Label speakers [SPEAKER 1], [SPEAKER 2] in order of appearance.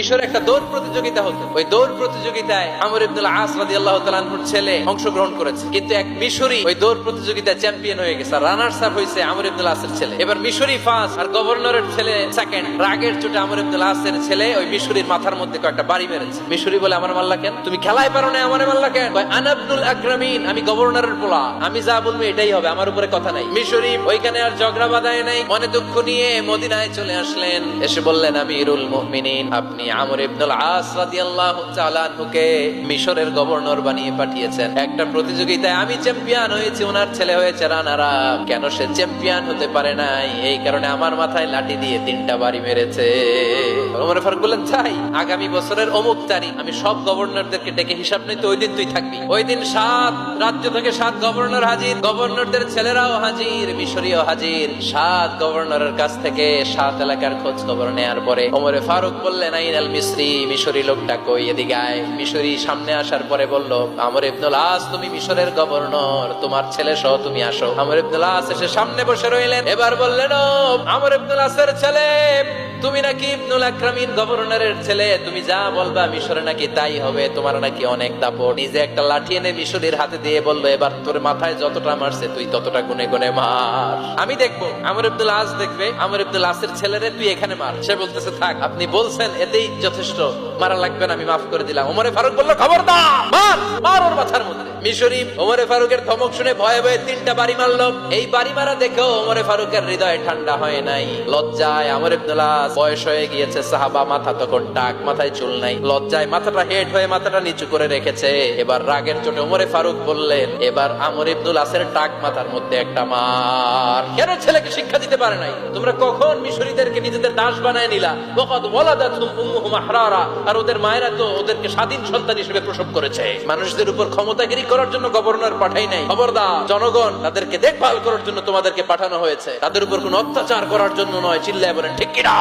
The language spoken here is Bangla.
[SPEAKER 1] মিশরে একটা দৌড় প্রতিযোগিতা হতো। ওই দৌড় প্রতিযোগিতায় আমর ইবনুল আস রাদিয়াল্লাহু তাআলা আনহুর ছেলে অংশগ্রহণ করেছে, কিন্তু এক মিশরি ওই দৌড় প্রতিযোগিতায় চ্যাম্পিয়ন হয়ে গেছে। রানার্স আপ হয়েছে আমর ইবনুল আসের ছেলে। এবার মিশরি ফার্স্ট আর গভর্নরের ছেলে সেকেন্ড। রাগের চোটে আমর ইবনুল আসের ছেলে ওই মিশরির মাথার মধ্যে কয়েকটা বাড়ি মেরেছে। মিশরি বলে, আমার মাল্লা কেন? তুমি খেলায় পারো না, আমারে মাল্লা কেন? আনা ইবনুল আকরামিন, আমি গভর্নরের পোলা, আমি যা বলবো এটাই হবে, আমার উপরে কথা নাই। মিশরি ওইখানে আর ঝগড়া বাঁধায় নাই, মনে দুঃখ নিয়ে মদিনায় চলে আসলেন। এসে বললেন, আমিরুল মুমিনিন, আপনি আমর ইবনুল আস রাদিয়াল্লাহু তাআলা আনহুকে মিশরের গভর্নর বানিয়ে পাঠিয়েছেন। একটা প্রতিযোগিতায় আমি চ্যাম্পিয়ন হয়েছি, ওনার ছেলে হয়েছে রানার আপ। কেন সে চ্যাম্পিয়ন হতে পারে নাই? এই কারণে আমার মাথায় লাঠি দিয়ে 3টা বাড়ি মেরেছে। ওমর ফারুক বললেন, তাই আগামী বছরের অমুক তারিখ আমি সব গভর্নরদেরকে ডেকে হিসাব নিতে, ওই দিন তুই থাকবি। ওই দিন 7 রাজ্য থেকে 7 গভর্নর হাজির, গভর্নরদের ছেলেরাও হাজির, মিশরীয় হাজির। 7 গভর্নরের কাছ থেকে 7 এলাকার খোঁজ খবর নেয়ার পরে ওমর ফারুক বললেন, আইনাল মিসরি, মিশরি লোকটা কই, এদিকে আয়। মিশরি সামনে আসার পরে বলল, আমর ইবনুল আস, তুমি মিশরের গভর্নর, তোমার ছেলে সহ তুমি আসো। আমর ইবনুল আস এসে সামনে বসে রইলেন। এবার বললেন, ও আমর ইবনুল আসের ছেলে, তুমি নাকি ইবনুল আকরামিন গভর্নরের ছেলে, তুমি যা বলবা মিশরে নাকি তাই হবে, তোমার নাকি অনেক দাপট। নিজে একটা লাঠি এনে মিশরীর হাতে দিয়ে বললো, এবার তোর মাথায় যতটা মারছে তুই ততটা গুনে গুনে মার, আমি দেখবো। আমর ইবনুল আস দেখবে, আমর ইবনুল আসের ছেলেরে তুই এখানে মার। সে বলতেছে, থাক, আপনি বলছেন এতেই যথেষ্ট, মারা লাগবে না, আমি মাফ করে দিলাম। ওমরে ফারুক বলল, খবরদার, মার, মার ওর মাথার মধ্যে। মিশরী ওমরে ফারুকের ধমক শুনে ভয়ে ভয়ে 3টা বাড়ি মারলো। এই বাড়ি মারা দেখেও ওমরে ফারুকের হৃদয় ঠান্ডা হয় নাই। লজ্জায় আমর ইবনুল আস, বয়স হয়ে গিয়েছে, সাহাবা, মাথা তখন টাক, মাথায় চুল নাই, লজ্জায় মাথাটা হেড হয়ে মাথাটা নিচু করে রেখেছে। এবার রাগের চোটে ওমরে ফারুক বললেন, এবার আমর ইবনুল আসের টাক মাথার মধ্যে একটা মার। কেন ছেলেকে শিক্ষা দিতে পারে নাই? তোমরা কখন মিশরীদেরকে নিজেদের দাস বানায় নিলা? ওয়াকাদ ওয়ালাদাতুহুম উম্মুহুম আহরারা, আর ওদের মায়েরা তো ওদেরকে স্বাধীন সন্তান হিসেবে প্রসব করেছে। মানুষদের উপর ক্ষমতাগিরি করার জন্য গভর্নর পাঠাই নাই। খবরদার, জনগণ তাদেরকে দেখভাল করার জন্য তোমাদেরকে পাঠানো হয়েছে, তাদের উপর কোনো অত্যাচার করার জন্য নয়। চিল্লায় বলেন ঠিক কিনা?